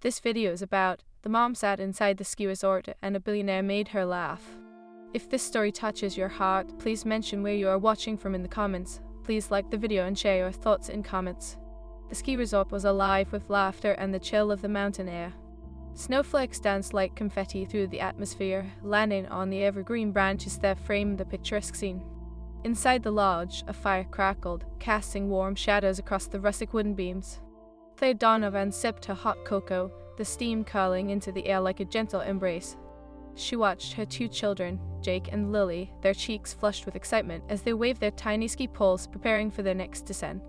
This video is about the mom sat inside the ski resort and a billionaire made her laugh. If this story touches your heart, please mention where you are watching from in the comments. Please like the video and share your thoughts in comments. The ski resort was alive with laughter and the chill of the mountain air. Snowflakes danced like confetti through the atmosphere, landing on the evergreen branches that framed the picturesque scene. Inside the lodge, a fire crackled, casting warm shadows across the rustic wooden beams. Claire Donovan sipped her hot cocoa, the steam curling into the air like a gentle embrace. She watched her two children, Jake and Lily, their cheeks flushed with excitement as they waved their tiny ski poles, preparing for their next descent.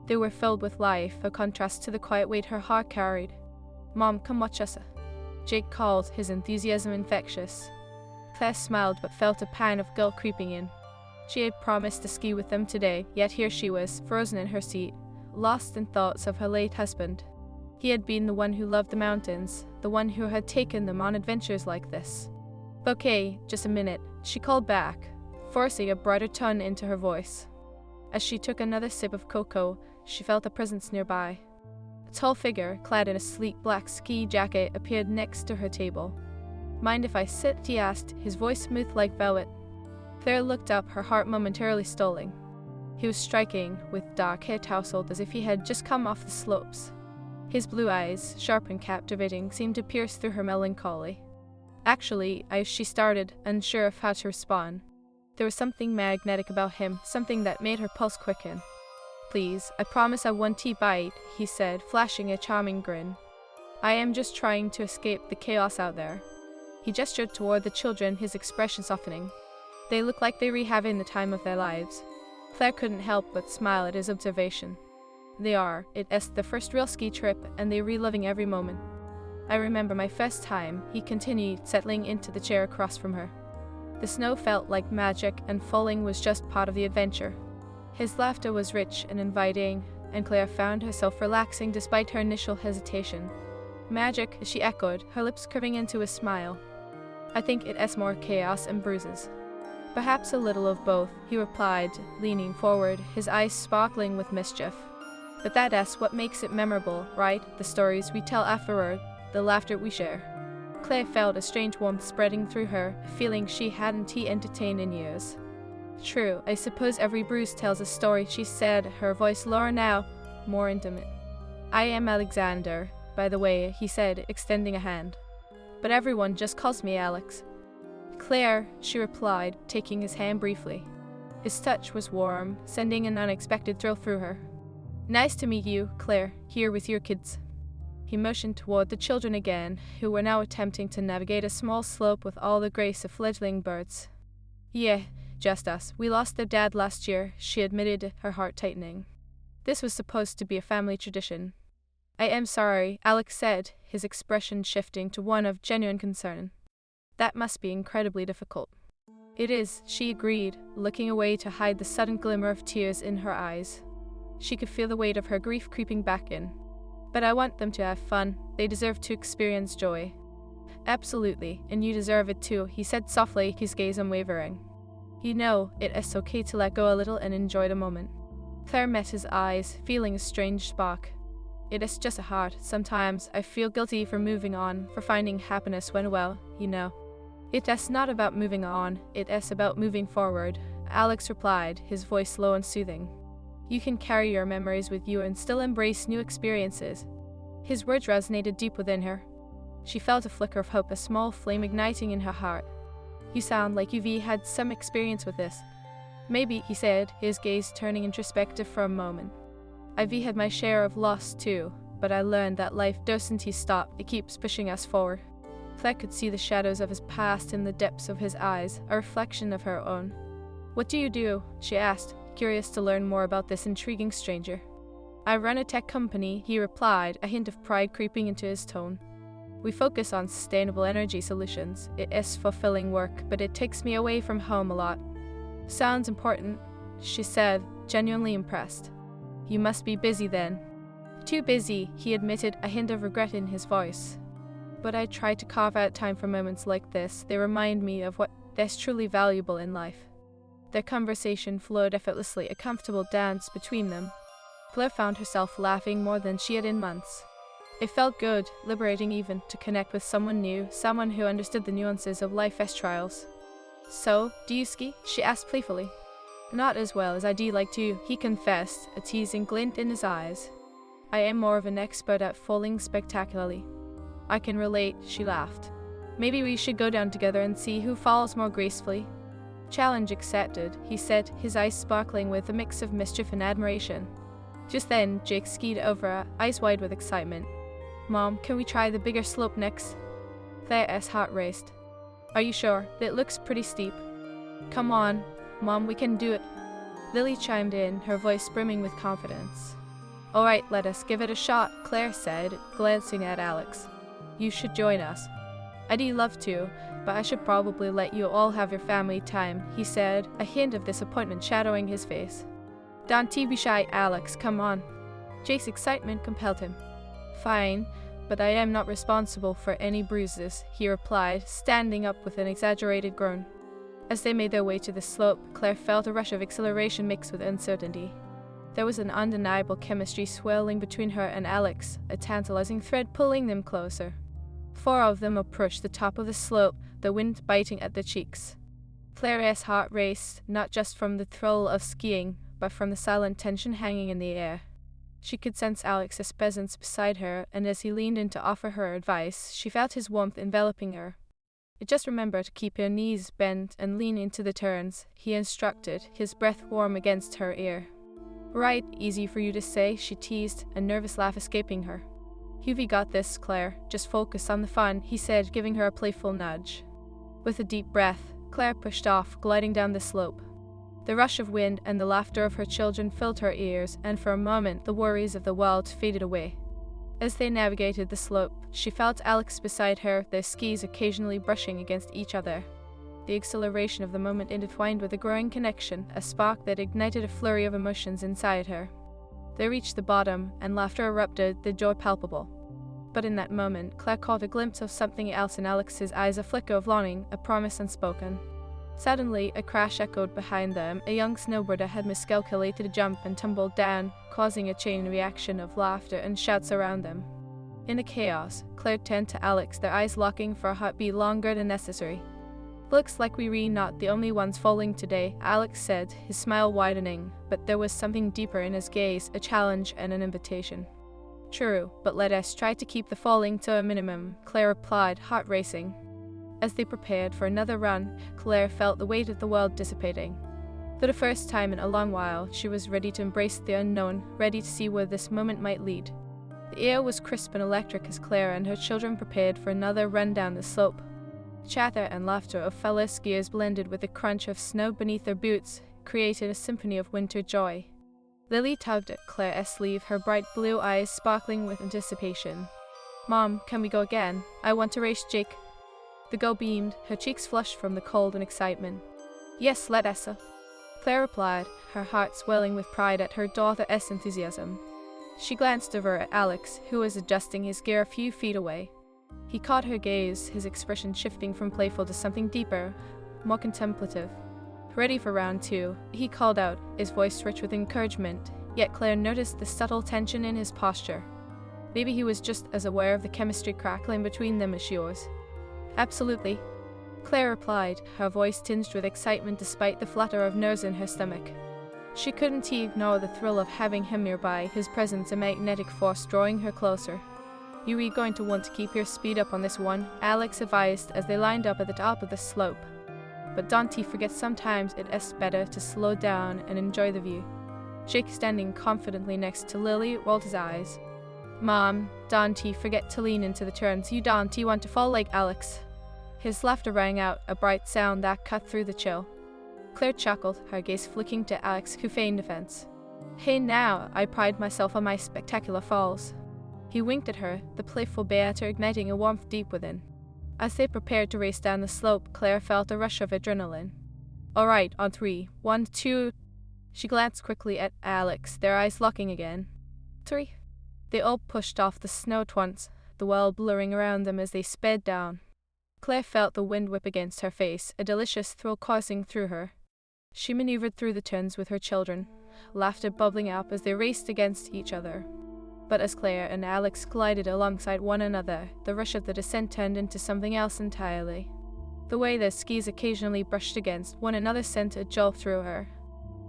They were filled with life, a contrast to the quiet weight her heart carried. "Mom, come watch us," Jake called, his enthusiasm infectious. Claire smiled but felt a pang of guilt creeping in. She had promised to ski with them today, yet here she was, frozen in her seat, lost in thoughts of her late husband. He had been the one who loved the mountains, the one who had taken them on adventures like this. "Okay, just a minute," she called back, forcing a brighter tone into her voice. As she took another sip of cocoa, she felt a presence nearby. A tall figure, clad in a sleek black ski jacket, appeared next to her table. "Mind if I sit?" he asked, his voice smooth like velvet. Claire looked up, her heart momentarily stalling. He was striking, with dark hair tousled as if he had just come off the slopes. His blue eyes, sharp and captivating, seemed to pierce through her melancholy. "Actually," she started, unsure of how to respond. There was something magnetic about him, something that made her pulse quicken. "Please, I promise I won't bite," he said, flashing a charming grin. "I am just trying to escape the chaos out there." He gestured toward the children, his expression softening. "They look like they were having the time of their lives." Claire couldn't help but smile at his observation. "They are. It's their first real ski trip, and they're reliving every moment. I remember my first time," he continued, settling into the chair across from her. The snow felt like magic, and falling was just part of the adventure. His laughter was rich and inviting, and Claire found herself relaxing despite her initial hesitation. "Magic," she echoed, her lips curving into a smile. "I think it's more chaos and bruises." "Perhaps a little of both," he replied, leaning forward, his eyes sparkling with mischief. "But that's what makes it memorable, right? The stories we tell afterward, the laughter we share." Claire felt a strange warmth spreading through her, a feeling she hadn't entertained in years. "True, I suppose every bruise tells a story," she said, her voice lower now, more intimate. "I am Alexander, by the way," he said, extending a hand. "But everyone just calls me Alex." "Claire," she replied, taking his hand briefly. His touch was warm, sending an unexpected thrill through her. "Nice to meet you, Claire, here with your kids." He motioned toward the children again, who were now attempting to navigate a small slope with all the grace of fledgling birds. "Yeah, just us. We lost their dad last year," she admitted, her heart tightening. This was supposed to be a family tradition. "I am sorry," Alex said, his expression shifting to one of genuine concern. "That must be incredibly difficult." "It is," she agreed, looking away to hide the sudden glimmer of tears in her eyes. She could feel the weight of her grief creeping back in. "But I want them to have fun. They deserve to experience joy." "Absolutely, and you deserve it too," he said softly, his gaze unwavering. "You know, it's okay to let go a little and enjoy the moment." Claire met his eyes, feeling a strange spark. "It is just a heart. Sometimes I feel guilty for moving on, for finding happiness when, well, you know." "It's not about moving on, it's about moving forward," Alex replied, his voice low and soothing. "You can carry your memories with you and still embrace new experiences." His words resonated deep within her. She felt a flicker of hope, a small flame igniting in her heart. "You sound like you've had some experience with this." "Maybe," he said, his gaze turning introspective for a moment. "I've had my share of loss too, but I learned that life doesn't stop, it keeps pushing us forward." Claire could see the shadows of his past in the depths of his eyes, a reflection of her own. "What do you do?" she asked, curious to learn more about this intriguing stranger. "I run a tech company," he replied, a hint of pride creeping into his tone. "We focus on sustainable energy solutions. It is fulfilling work, but it takes me away from home a lot." "Sounds important," she said, genuinely impressed. "You must be busy then." "Too busy," he admitted, a hint of regret in his voice. "But I try to carve out time for moments like this. They remind me of what is truly valuable in life." Their conversation flowed effortlessly, a comfortable dance between them. Claire found herself laughing more than she had in months. It felt good, liberating even, to connect with someone new, someone who understood the nuances of life's trials. So, do you ski? She asked playfully. Not as well as I do like to, he confessed, a teasing glint in his eyes. I am more of an expert at falling spectacularly. I can relate, she laughed. Maybe we should go down together and see who falls more gracefully. Challenge accepted, he said, his eyes sparkling with a mix of mischief and admiration. Just then, Jake skied over, eyes wide with excitement. Mom, can we try the bigger slope next? Claire's heart raced. Are you sure? It looks pretty steep. Come on, Mom, we can do it. Lily chimed in, her voice brimming with confidence. All right, let us give it a shot, Claire said, glancing at Alex. You should join us. I'd love to, but I should probably let you all have your family time, he said, a hint of disappointment shadowing his face. Don't be shy, Alex, come on. Jake's excitement compelled him. Fine, but I am not responsible for any bruises, he replied, standing up with an exaggerated groan. As they made their way to the slope, Claire felt a rush of exhilaration mixed with uncertainty. There was an undeniable chemistry swirling between her and Alex, a tantalizing thread pulling them closer. 4 of them approached the top of the slope, the wind biting at their cheeks. Claire's heart raced, not just from the thrill of skiing, but from the silent tension hanging in the air. She could sense Alex's presence beside her, and as he leaned in to offer her advice, she felt his warmth enveloping her. Just remember to keep your knees bent and lean into the turns, he instructed, his breath warm against her ear. Right, easy for you to say, she teased, a nervous laugh escaping her. You've got this, Claire. Just focus on the fun, he said, giving her a playful nudge. With a deep breath, Claire pushed off, gliding down the slope. The rush of wind and the laughter of her children filled her ears, and for a moment the worries of the world faded away. As they navigated the slope, she felt Alex beside her, their skis occasionally brushing against each other. The exhilaration of the moment intertwined with a growing connection, a spark that ignited a flurry of emotions inside her. They reached the bottom, and laughter erupted, the joy palpable. But in that moment, Claire caught a glimpse of something else in Alex's eyes, a flicker of longing, a promise unspoken. Suddenly, a crash echoed behind them. A young snowboarder had miscalculated a jump and tumbled down, causing a chain reaction of laughter and shouts around them. In the chaos, Claire turned to Alex, their eyes locking for a heartbeat longer than necessary. Looks like we're not the only ones falling today, Alex said, his smile widening, but there was something deeper in his gaze, a challenge and an invitation. True, but let us try to keep the falling to a minimum, Claire replied, heart racing. As they prepared for another run, Claire felt the weight of the world dissipating. For the first time in a long while, she was ready to embrace the unknown, ready to see where this moment might lead. The air was crisp and electric as Claire and her children prepared for another run down the slope. Chatter and laughter of fellow skiers blended with the crunch of snow beneath their boots, created a symphony of winter joy. Lily tugged at Claire's sleeve, her bright blue eyes sparkling with anticipation. Mom, can we go again? I want to race Jake. The girl beamed, her cheeks flushed from the cold and excitement. Yes, let us. Claire replied, her heart swelling with pride at her daughter's enthusiasm. She glanced over at Alex, who was adjusting his gear a few feet away. He caught her gaze, his expression shifting from playful to something deeper, more contemplative. Ready for round 2, he called out, his voice rich with encouragement, yet Claire noticed the subtle tension in his posture. Maybe he was just as aware of the chemistry crackling between them as she was. Absolutely, Claire replied, her voice tinged with excitement despite the flutter of nerves in her stomach. She couldn't ignore the thrill of having him nearby, his presence a magnetic force drawing her closer. You're going to want to keep your speed up on this one, Alex advised as they lined up at the top of the slope. But don't forget sometimes it is better to slow down and enjoy the view. Jake, standing confidently next to Lily, rolled his eyes. Mom, don't forget to lean into the turns. You don't want to fall like Alex. His laughter rang out, a bright sound that cut through the chill. Claire chuckled, her gaze flicking to Alex, who feigned offense. Hey now, I pride myself on my spectacular falls. He winked at her, the playful banter igniting a warmth deep within. As they prepared to race down the slope, Claire felt a rush of adrenaline. All right, on 3, 1, 2. She glanced quickly at Alex, their eyes locking again. 3. They all pushed off the snow at once, the world blurring around them as they sped down. Claire felt the wind whip against her face, a delicious thrill coursing through her. She maneuvered through the turns with her children, laughter bubbling up as they raced against each other. But as Claire and Alex glided alongside one another, the rush of the descent turned into something else entirely. The way their skis occasionally brushed against one another sent a jolt through her.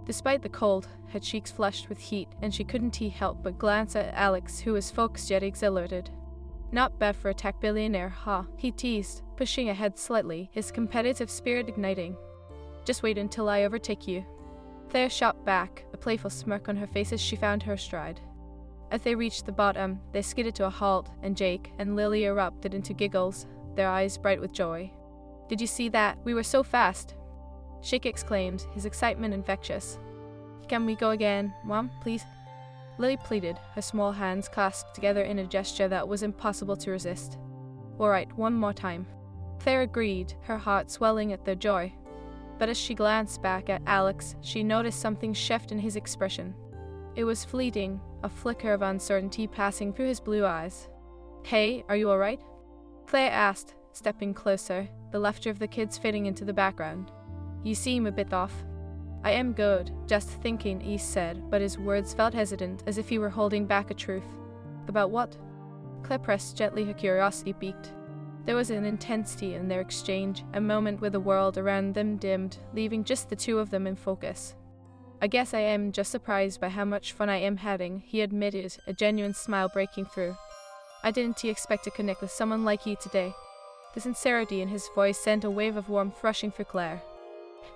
Despite the cold, her cheeks flushed with heat, and she couldn't help but glance at Alex, who was focused yet exhilarated. "Not bad for a tech billionaire, huh?" he teased, pushing ahead slightly, his competitive spirit igniting. "Just wait until I overtake you." Claire shot back, a playful smirk on her face as she found her stride. As they reached the bottom, they skidded to a halt, and Jake and Lily erupted into giggles, their eyes bright with joy. "Did you see that? We were so fast!" Jake exclaimed, his excitement infectious. "Can we go again, Mom, please?" Lily pleaded, her small hands clasped together in a gesture that was impossible to resist. "All right, one more time." Claire agreed, her heart swelling at their joy. But as she glanced back at Alex, she noticed something shift in his expression. It was fleeting, a flicker of uncertainty passing through his blue eyes. "Hey, are you all right?" Claire asked, stepping closer, the laughter of the kids fading into the background. "You seem a bit off." "I am good, just thinking," he said, but his words felt hesitant, as if he were holding back a truth. "About what?" Claire pressed gently, her curiosity piqued. There was an intensity in their exchange, a moment where the world around them dimmed, leaving just the two of them in focus. "I guess I am just surprised by how much fun I am having," he admitted, a genuine smile breaking through. "I didn't expect to connect with someone like you today." The sincerity in his voice sent a wave of warmth rushing through Claire.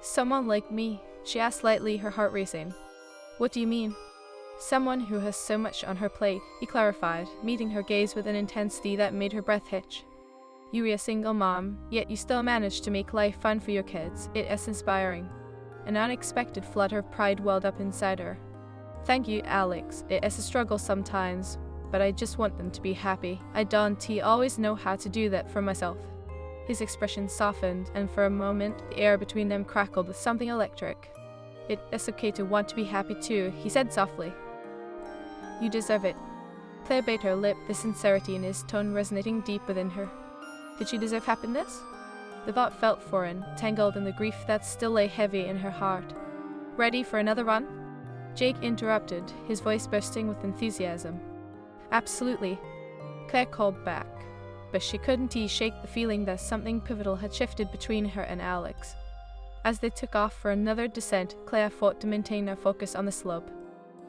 "Someone like me?" she asked lightly, her heart racing. "What do you mean?" "Someone who has so much on her plate," he clarified, meeting her gaze with an intensity that made her breath hitch. "You are a single mom, yet you still manage to make life fun for your kids. It is inspiring." An unexpected flutter of pride welled up inside her. "Thank you, Alex. It is a struggle sometimes, but I just want them to be happy. I don't always know how to do that for myself." His expression softened, and for a moment, the air between them crackled with something electric. "It is okay to want to be happy too," he said softly. "You deserve it." Claire bit her lip, the sincerity in his tone resonating deep within her. Did she deserve happiness? The thought felt foreign, tangled in the grief that still lay heavy in her heart. "Ready for another run?" Jake interrupted, his voice bursting with enthusiasm. "Absolutely," Claire called back, but she couldn't shake the feeling that something pivotal had shifted between her and Alex. As they took off for another descent, Claire fought to maintain her focus on the slope.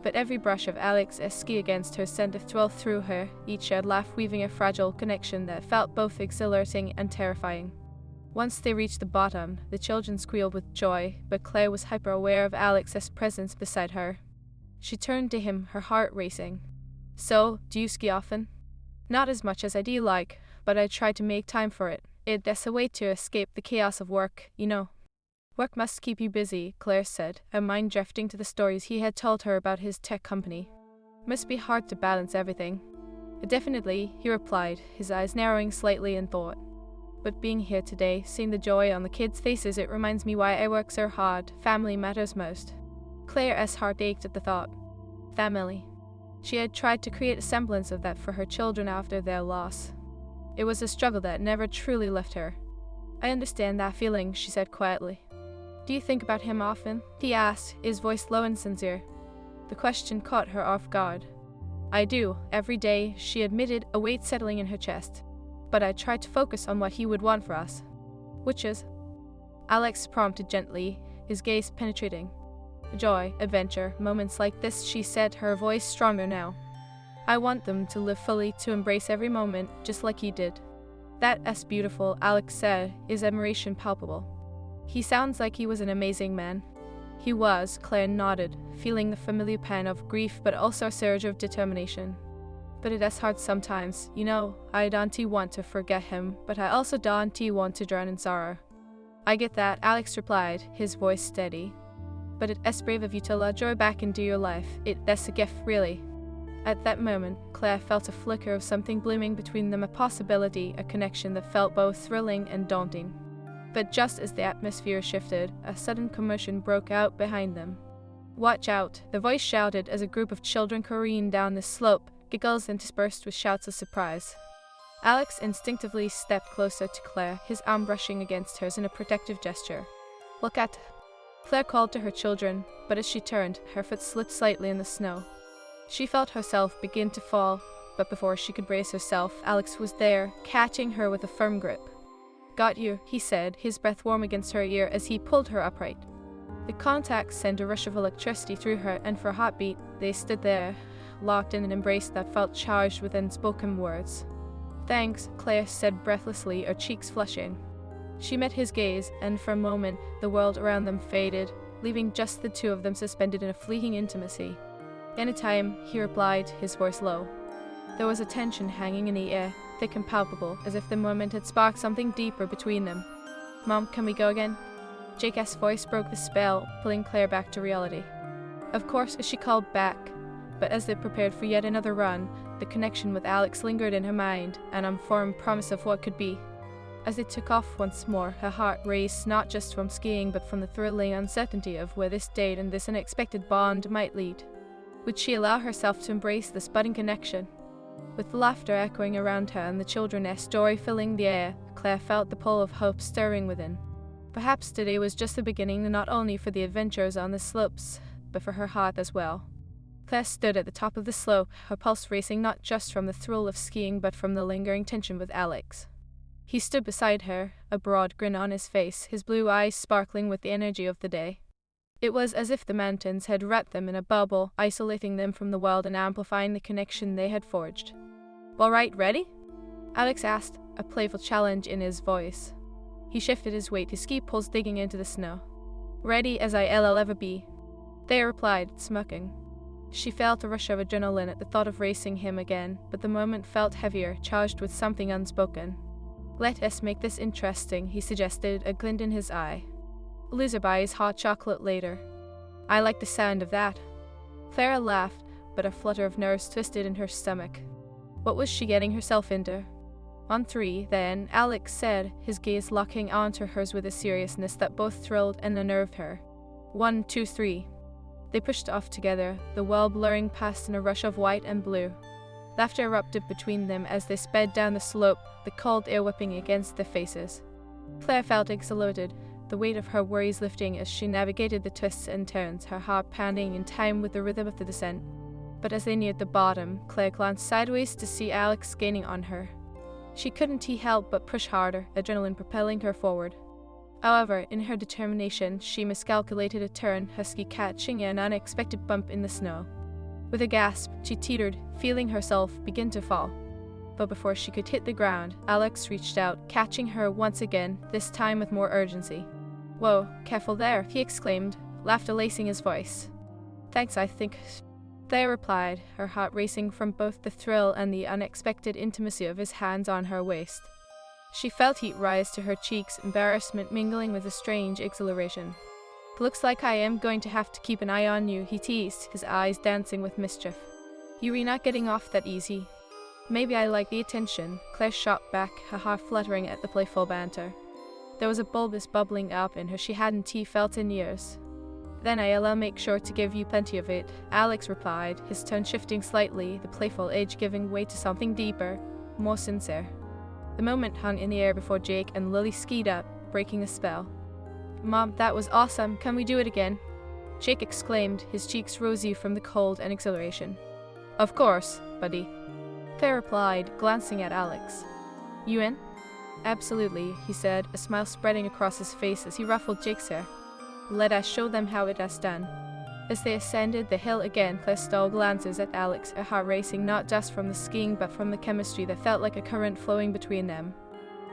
But every brush of Alex's ski against her sent a thrill through her, each shared laugh weaving a fragile connection that felt both exhilarating and terrifying. Once they reached the bottom, the children squealed with joy, but Claire was hyper-aware of Alex's presence beside her. She turned to him, her heart racing. "So, do you ski often?" "Not as much as I'd like, but I try to make time for it. It's a way to escape the chaos of work, you know." "Work must keep you busy," Claire said, her mind drifting to the stories he had told her about his tech company. "Must be hard to balance everything." "Definitely," he replied, his eyes narrowing slightly in thought. "But being here today, seeing the joy on the kids' faces, it reminds me why I work so hard. Family matters most." Claire's heart ached at the thought. Family. She had tried to create a semblance of that for her children after their loss. It was a struggle that never truly left her. "I understand that feeling," she said quietly. "Do you think about him often?" he asked, his voice low and sincere. The question caught her off guard. "I do, every day," she admitted, a weight settling in her chest. "But I try to focus on what he would want for us." "Which is?" Alex prompted gently, his gaze penetrating. "Joy, adventure, moments like this," she said, her voice stronger now. "I want them to live fully, to embrace every moment, just like he did." "That's beautiful," Alex said, his admiration palpable. "He sounds like he was an amazing man." He was, Claire nodded, feeling the familiar pang of grief but also a surge of determination. "But it is hard sometimes, you know. I don't want to forget him, but I also don't want to drown in sorrow." "I get that," Alex replied, his voice steady. "But it is brave of you to allow joy back into your life. That's a gift, really." At that moment, Claire felt a flicker of something blooming between them, a possibility, a connection that felt both thrilling and daunting. But just as the atmosphere shifted, a sudden commotion broke out behind them. "Watch out," the voice shouted as a group of children careened down the slope, giggles interspersed with shouts of surprise. Alex instinctively stepped closer to Claire, his arm brushing against hers in a protective gesture. "Look at..." Claire called to her children, but as she turned, her foot slid slightly in the snow. She felt herself begin to fall, but before she could brace herself, Alex was there, catching her with a firm grip. "Got you," he said, his breath warm against her ear as he pulled her upright. The contact sent a rush of electricity through her, and for a hot beat, they stood there, locked in an embrace that felt charged with unspoken words. "Thanks," Claire said breathlessly, her cheeks flushing. She met his gaze, and for a moment, the world around them faded, leaving just the two of them suspended in a fleeting intimacy. "Anytime," he replied, his voice low. There was a tension hanging in the air, thick and palpable, as if the moment had sparked something deeper between them. "Mom, can we go again?" Jake's voice broke the spell, pulling Claire back to reality. Of course, she called back, but as they prepared for yet another run, the connection with Alex lingered in her mind, an unformed promise of what could be. As they took off once more, her heart raced not just from skiing but from the thrilling uncertainty of where this date and this unexpected bond might lead. Would she allow herself to embrace this budding connection? With laughter echoing around her and the children's joy filling the air, Claire felt the pull of hope stirring within. Perhaps today was just the beginning, not only for the adventures on the slopes, but for her heart as well. Claire stood at the top of the slope, her pulse racing not just from the thrill of skiing but from the lingering tension with Alex. He stood beside her, a broad grin on his face, his blue eyes sparkling with the energy of the day. It was as if the mountains had wrapped them in a bubble, isolating them from the world and amplifying the connection they had forged. "All right, ready?" Alex asked, a playful challenge in his voice. He shifted his weight, his ski poles digging into the snow. "Ready as I'll ever be," they replied, smirking. She felt a rush of adrenaline at the thought of racing him again, but the moment felt heavier, charged with something unspoken. "Let us make this interesting," he suggested, a glint in his eye. "Loser buys hot chocolate later." "I like the sound of that." Clara laughed, but a flutter of nerves twisted in her stomach. What was she getting herself into? "On three, then," Alex said, his gaze locking onto hers with a seriousness that both thrilled and unnerved her. 1, 2, 3. They pushed off together, the world blurring past in a rush of white and blue. Laughter erupted between them as they sped down the slope, the cold air whipping against their faces. Claire felt exhilarated, the weight of her worries lifting as she navigated the twists and turns, her heart pounding in time with the rhythm of the descent. But as they neared the bottom, Claire glanced sideways to see Alex gaining on her. She couldn't help but push harder, adrenaline propelling her forward. However, in her determination, she miscalculated a turn, her ski catching an unexpected bump in the snow. With a gasp, she teetered, feeling herself begin to fall. But before she could hit the ground, Alex reached out, catching her once again, this time with more urgency. "Whoa, careful there," he exclaimed, laughter lacing his voice. "Thanks, I think," Claire replied, her heart racing from both the thrill and the unexpected intimacy of his hands on her waist. She felt heat rise to her cheeks, embarrassment mingling with a strange exhilaration. "Looks like I am going to have to keep an eye on you," he teased, his eyes dancing with mischief. "You're not getting off that easy." "Maybe I like the attention," Claire shot back, her heart fluttering at the playful banter. There was a bulbous bubbling up in her she hadn't felt in years. "Then I'll make sure to give you plenty of it," Alex replied, his tone shifting slightly, the playful edge giving way to something deeper, more sincere. The moment hung in the air before Jake and Lily skied up, breaking the spell. "Mom, that was awesome. Can we do it again?" Jake exclaimed, his cheeks rosy from the cold and exhilaration. "Of course, buddy," Claire replied, glancing at Alex. "You in?" "Absolutely," he said, a smile spreading across his face as he ruffled Jake's hair. "Let us show them how it is done." As they ascended the hill again, Claire stole glances at Alex, her heart racing not just from the skiing but from the chemistry that felt like a current flowing between them.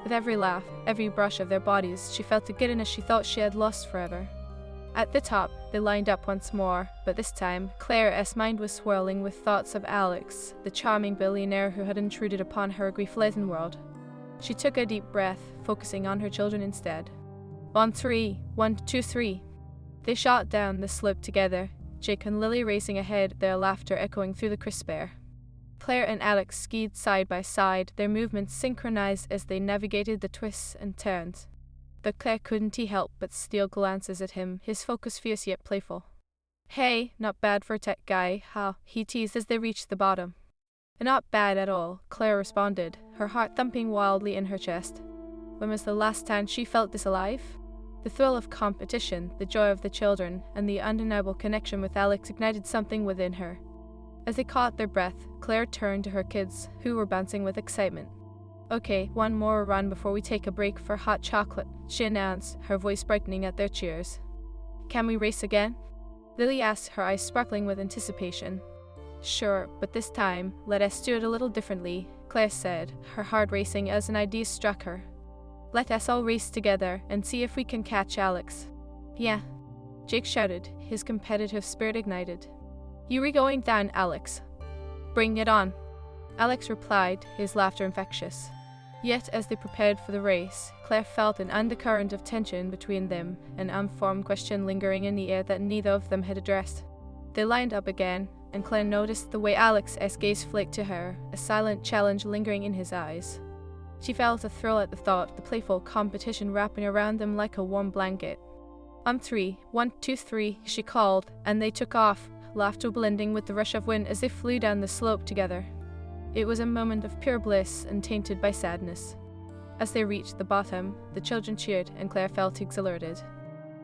With every laugh, every brush of their bodies, she felt a giddiness she thought she had lost forever. At the top, they lined up once more, but this time, Claire's mind was swirling with thoughts of Alex, the charming billionaire who had intruded upon her grief-laden world. She took a deep breath, focusing on her children instead. "On three, 1, 2, 3. They shot down the slope together, Jake and Lily racing ahead, their laughter echoing through the crisp air. Claire and Alex skied side by side, their movements synchronized as they navigated the twists and turns. But Claire couldn't help but steal glances at him, his focus fierce yet playful. "Hey, not bad for a tech guy, huh?" he teased as they reached the bottom. "Not bad at all," Claire responded, her heart thumping wildly in her chest. When was the last time she felt this alive? The thrill of competition, the joy of the children, and the undeniable connection with Alex ignited something within her. As they caught their breath, Claire turned to her kids, who were bouncing with excitement. "Okay, one more run before we take a break for hot chocolate," she announced, her voice brightening at their cheers. "Can we race again?" Lily asked, her eyes sparkling with anticipation. "Sure, but this time, let us do it a little differently," Claire said, her heart racing as an idea struck her. "Let us all race together and see if we can catch Alex." "Yeah," Jake shouted, his competitive spirit ignited. "You're going down, Alex." "Bring it on," Alex replied, his laughter infectious. Yet as they prepared for the race, Claire felt an undercurrent of tension between them, an unformed question lingering in the air that neither of them had addressed. They lined up again, and Claire noticed the way Alex's gaze flicked to her, a silent challenge lingering in his eyes. She felt a thrill at the thought, the playful competition wrapping around them like a warm blanket. "On three, 1, 2, 3, she called, and they took off, laughter blending with the rush of wind as they flew down the slope together. It was a moment of pure bliss and tainted by sadness. As they reached the bottom, the children cheered and Claire felt exhilarated.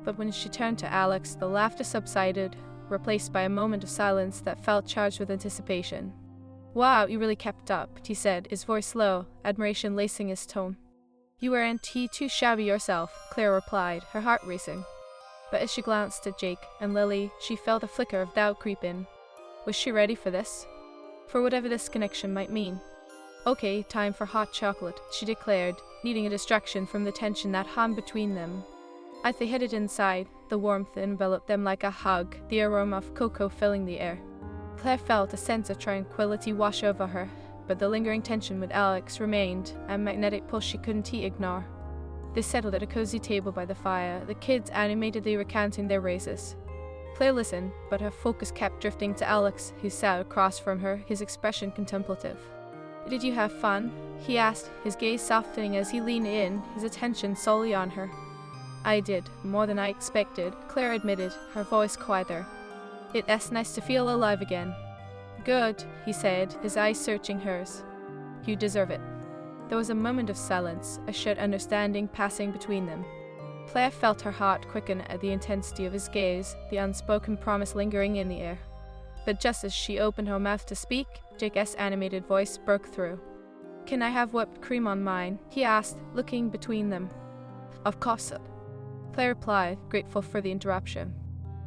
But when she turned to Alex, the laughter subsided, replaced by a moment of silence that felt charged with anticipation. "Wow, you really kept up," he said, his voice low, admiration lacing his tone. "You weren't too shabby yourself," Claire replied, her heart racing. But as she glanced at Jake and Lily, she felt a flicker of doubt creep in. Was she ready for this? For whatever this connection might mean. "Okay, time for hot chocolate," she declared, needing a distraction from the tension that hung between them. As they headed inside, the warmth enveloped them like a hug, the aroma of cocoa filling the air. Claire felt a sense of tranquility wash over her, but the lingering tension with Alex remained, a magnetic pull she couldn't ignore. They settled at a cozy table by the fire, the kids animatedly recounting their races. Claire listened, but her focus kept drifting to Alex, who sat across from her, his expression contemplative. "Did you have fun?" he asked, his gaze softening as he leaned in, his attention solely on her. "I did, more than I expected," Claire admitted, her voice quieter. "It's nice to feel alive again." "Good," he said, his eyes searching hers. "You deserve it." There was a moment of silence, a shared understanding passing between them. Claire felt her heart quicken at the intensity of his gaze, the unspoken promise lingering in the air. But just as she opened her mouth to speak, Jake's animated voice broke through. "Can I have whipped cream on mine?" he asked, looking between them. "Of course," Claire replied, grateful for the interruption.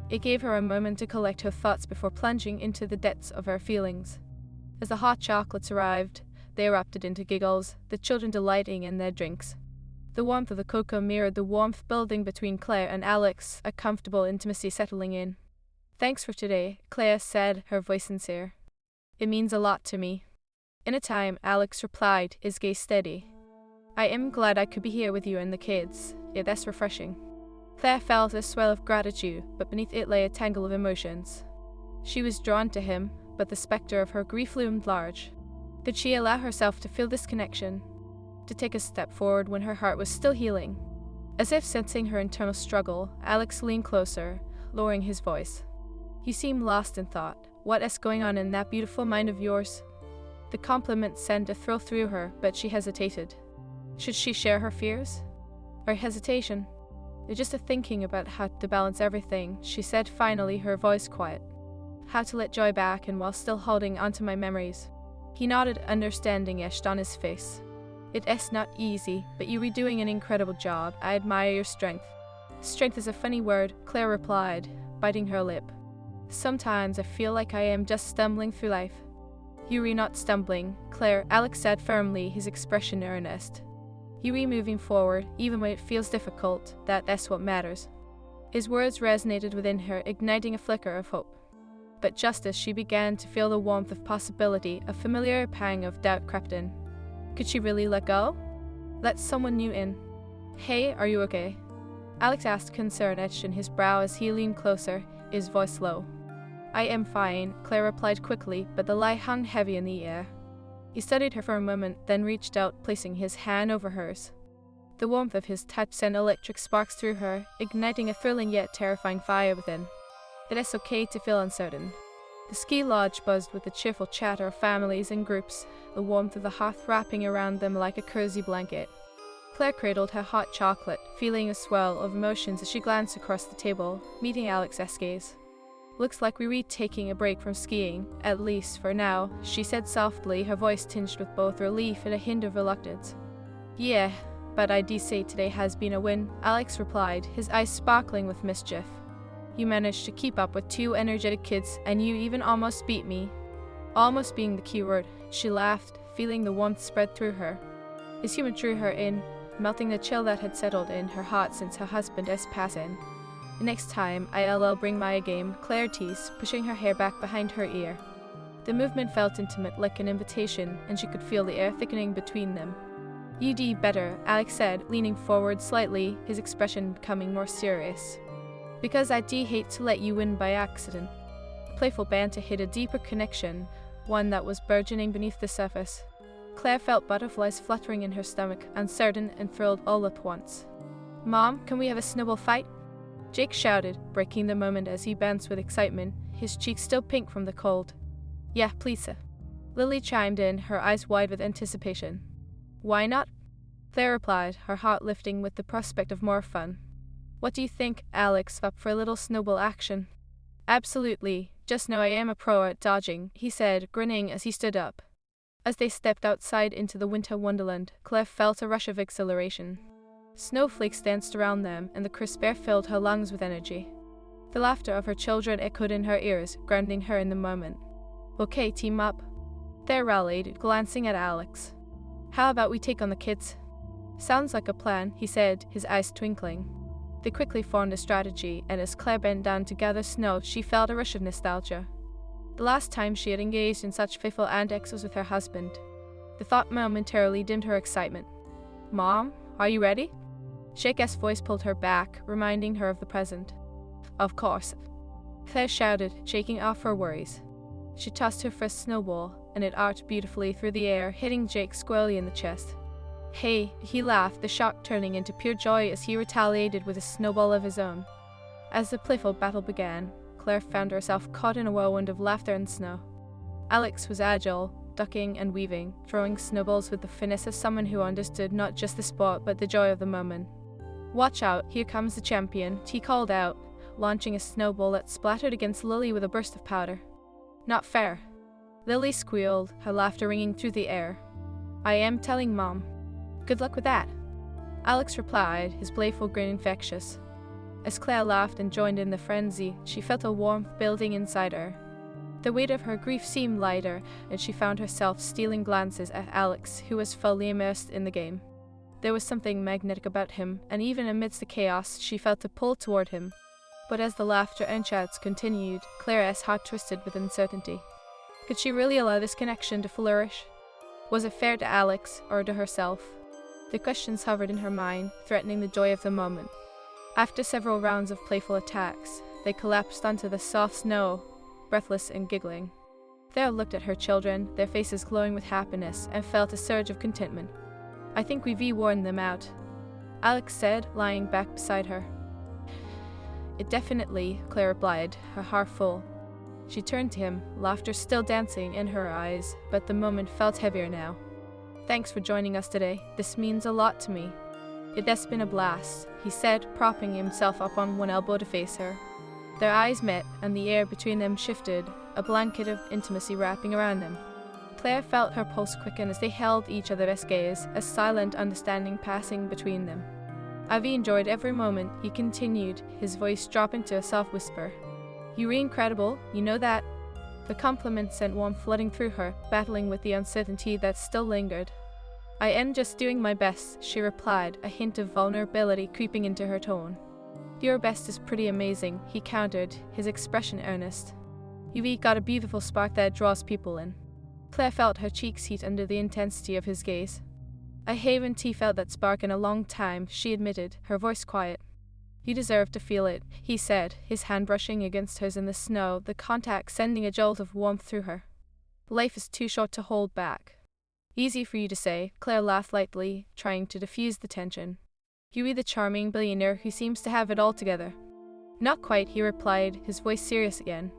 It gave her a moment to collect her thoughts before plunging into the depths of her feelings. As the hot chocolates arrived, they erupted into giggles, the children delighting in their drinks. The warmth of the cocoa mirrored the warmth building between Claire and Alex, a comfortable intimacy settling in. "Thanks for today," Claire said, her voice sincere. "It means a lot to me." In a time, Alex replied, his gaze steady. "I am glad I could be here with you and the kids. That's refreshing." Claire felt a swell of gratitude, but beneath it lay a tangle of emotions. She was drawn to him, but the spectre of her grief loomed large. Could she allow herself to feel this connection? To take a step forward when her heart was still healing? As if sensing her internal struggle, Alex leaned closer, lowering his voice. "You seem lost in thought. What is going on in that beautiful mind of yours?" The compliment sent a thrill through her, but she hesitated. Should she share her fears? Or hesitation? Just a thinking about how to balance everything, she said finally, her voice quiet. "How to let joy back and while still holding onto my memories." He nodded, understanding etched on his face. "It is not easy, but you are doing an incredible job. I admire your strength." "Strength is a funny word," Claire replied, biting her lip. "Sometimes I feel like I am just stumbling through life." "You are not stumbling, Claire," Alex said firmly, his expression earnest. "You are moving forward, even when it feels difficult. That's what matters." His words resonated within her, igniting a flicker of hope. But just as she began to feel the warmth of possibility, a familiar pang of doubt crept in. Could she really let go? Let someone new in? "Hey, are you okay?" Alex asked, concern etched in his brow as he leaned closer, his voice low. "I am fine," Claire replied quickly, but the lie hung heavy in the air. He studied her for a moment, then reached out, placing his hand over hers. The warmth of his touch sent electric sparks through her, igniting a thrilling yet terrifying fire within. It is okay to feel uncertain. The ski lodge buzzed with the cheerful chatter of families and groups, the warmth of the hearth wrapping around them like a cozy blanket. Claire cradled her hot chocolate, feeling a swell of emotions as she glanced across the table, meeting Alex's gaze. Looks like we're taking a break from skiing, at least for now, she said softly, her voice tinged with both relief and a hint of reluctance. Yeah, but I do say today has been a win, Alex replied, his eyes sparkling with mischief. You managed to keep up with two energetic kids, and you even almost beat me. Almost being the key word, she laughed, feeling the warmth spread through her. His humor drew her in, melting the chill that had settled in her heart since her husband's passing. Next time, I'll bring my game, Claire teased, pushing her hair back behind her ear. The movement felt intimate, like an invitation, and she could feel the air thickening between them. You do better, Alex said, leaning forward slightly, his expression becoming more serious. Because I do hate to let you win by accident. Playful banter hid a deeper connection, one that was burgeoning beneath the surface. Claire felt butterflies fluttering in her stomach, uncertain and thrilled all at once. Mom, can we have a snowball fight? Jake shouted, breaking the moment as he bounced with excitement, his cheeks still pink from the cold. Yeah, please, sir. Lily chimed in, her eyes wide with anticipation. Why not? Claire replied, her heart lifting with the prospect of more fun. What do you think, Alex, up for a little snowball action? Absolutely, just know I am a pro at dodging, he said, grinning as he stood up. As they stepped outside into the winter wonderland, Claire felt a rush of exhilaration. Snowflakes danced around them, and the crisp air filled her lungs with energy. The laughter of her children echoed in her ears, grounding her in the moment. Okay, team up. They rallied, glancing at Alex. How about we take on the kids? Sounds like a plan, he said, his eyes twinkling. They quickly formed a strategy, and as Claire bent down to gather snow, she felt a rush of nostalgia. The last time she had engaged in such faithful antics was with her husband. The thought momentarily dimmed her excitement. Mom, are you ready? Jake's voice pulled her back, reminding her of the present. Of course. Claire shouted, shaking off her worries. She tossed her first snowball, and it arced beautifully through the air, hitting Jake squarely in the chest. Hey, he laughed, the shock turning into pure joy as he retaliated with a snowball of his own. As the playful battle began, Claire found herself caught in a whirlwind of laughter and snow. Alex was agile, ducking and weaving, throwing snowballs with the finesse of someone who understood not just the sport but the joy of the moment. Watch out, here comes the champion, he called out, launching a snowball that splattered against Lily with a burst of powder. Not fair. Lily squealed, her laughter ringing through the air. I am telling Mom. Good luck with that. Alex replied, his playful grin infectious. As Claire laughed and joined in the frenzy, she felt a warmth building inside her. The weight of her grief seemed lighter, and she found herself stealing glances at Alex, who was fully immersed in the game. There was something magnetic about him, and even amidst the chaos, she felt a pull toward him. But as the laughter and chats continued, Claire's heart twisted with uncertainty. Could she really allow this connection to flourish? Was it fair to Alex, or to herself? The questions hovered in her mind, threatening the joy of the moment. After several rounds of playful attacks, they collapsed onto the soft snow, breathless and giggling. Claire looked at her children, their faces glowing with happiness, and felt a surge of contentment. I think we've worn them out, Alex said, lying back beside her. It definitely, Claire replied, her heart full. She turned to him, laughter still dancing in her eyes, but the moment felt heavier now. Thanks for joining us today. This means a lot to me. It has been a blast, he said, propping himself up on one elbow to face her. Their eyes met, and the air between them shifted, a blanket of intimacy wrapping around them. Claire felt her pulse quicken as they held each other's gaze, a silent understanding passing between them. I've enjoyed every moment, he continued, his voice dropping to a soft whisper. You were incredible, you know that. The compliment sent warmth flooding through her, battling with the uncertainty that still lingered. I am just doing my best, she replied, a hint of vulnerability creeping into her tone. Your best is pretty amazing, he countered, his expression earnest. You've got a beautiful spark that draws people in. Claire felt her cheeks heat under the intensity of his gaze. I haven't felt that spark in a long time, she admitted, her voice quiet. You deserve to feel it, he said, his hand brushing against hers in the snow, the contact sending a jolt of warmth through her. Life is too short to hold back. Easy for you to say, Claire laughed lightly, trying to diffuse the tension. You're the charming billionaire who seems to have it all together. Not quite, he replied, his voice serious again.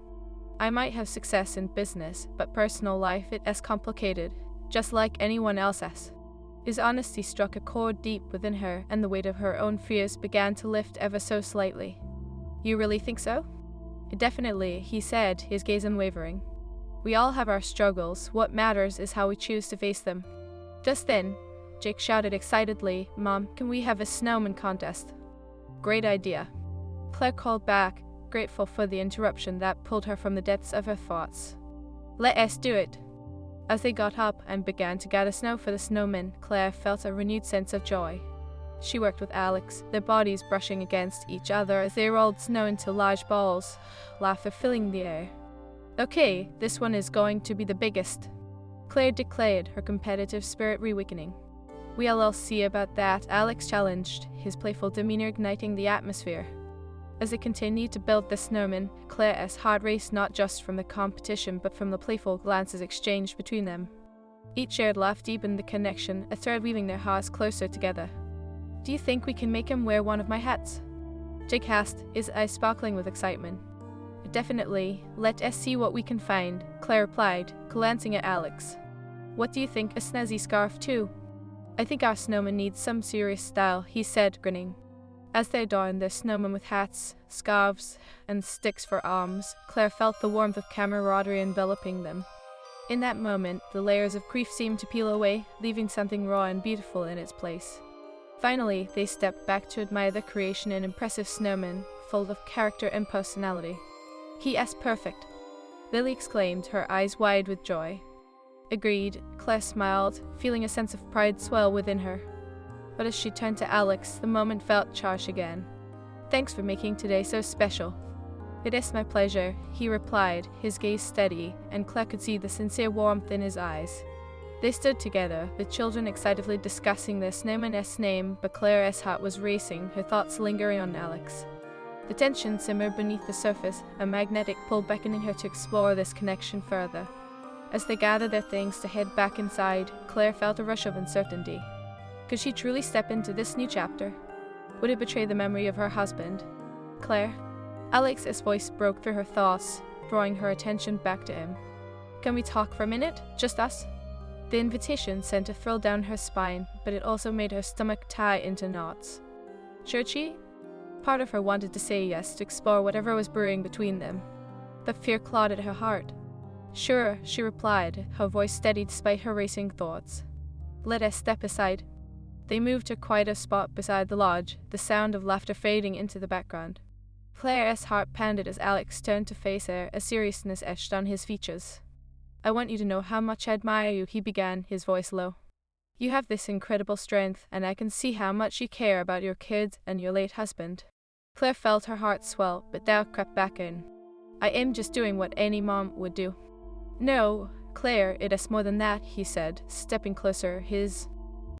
I might have success in business, but personal life it is complicated, just like anyone else's. His honesty struck a chord deep within her, and the weight of her own fears began to lift ever so slightly. You really think so? Definitely, he said, his gaze unwavering. We all have our struggles. What matters is how we choose to face them. Just then, Jake shouted excitedly, "Mom, can we have a snowman contest?" Great idea. Claire called back, grateful for the interruption that pulled her from the depths of her thoughts. Let us do it. As they got up and began to gather snow for the snowman, Claire felt a renewed sense of joy. She worked with Alex, their bodies brushing against each other as they rolled snow into large balls, laughter filling the air. Okay, this one is going to be the biggest, Claire declared, her competitive spirit reawakening. We'll see about that, Alex challenged, his playful demeanor igniting the atmosphere. As they continued to build the snowman, Claire's heart raced not just from the competition but from the playful glances exchanged between them. Each shared laugh deepened the connection, a thread weaving their hearts closer together. Do you think we can make him wear one of my hats? Jake asked, his eyes sparkling with excitement. Definitely. Let us see what we can find, Claire replied, glancing at Alex. What do you think, a snazzy scarf too? I think our snowman needs some serious style, he said, grinning. As they adorned their snowman with hats, scarves, and sticks for arms, Claire felt the warmth of camaraderie enveloping them. In that moment, the layers of grief seemed to peel away, leaving something raw and beautiful in its place. Finally, they stepped back to admire the creation, an impressive snowman, full of character and personality. He is perfect, Lily exclaimed, her eyes wide with joy. Agreed, Claire smiled, feeling a sense of pride swell within her. But as she turned to Alex, the moment felt charged again. Thanks for making today so special. It is my pleasure, he replied, his gaze steady, and Claire could see the sincere warmth in his eyes. They stood together, the children excitedly discussing their snowman's name, but Claire's heart was racing, her thoughts lingering on Alex. The tension simmered beneath the surface, a magnetic pull beckoning her to explore this connection further. As they gathered their things to head back inside, Claire felt a rush of uncertainty. Could she truly step into this new chapter? Would it betray the memory of her husband? Claire? Alex's voice broke through her thoughts, drawing her attention back to him. Can we talk for a minute? Just us? The invitation sent a thrill down her spine, but it also made her stomach tie into knots. Should she? Part of her wanted to say yes, to explore whatever was brewing between them. But fear clawed at her heart. Sure, she replied, her voice steady despite her racing thoughts. Let us step aside. They moved to a quieter spot beside the lodge, the sound of laughter fading into the background. Claire's heart pounded as Alex turned to face her, a seriousness etched on his features. I want you to know how much I admire you, he began, his voice low. You have this incredible strength, and I can see how much you care about your kids and your late husband. Claire felt her heart swell, but doubt crept back in. I am just doing what any mom would do. No, Claire, it is more than that, he said, stepping closer, his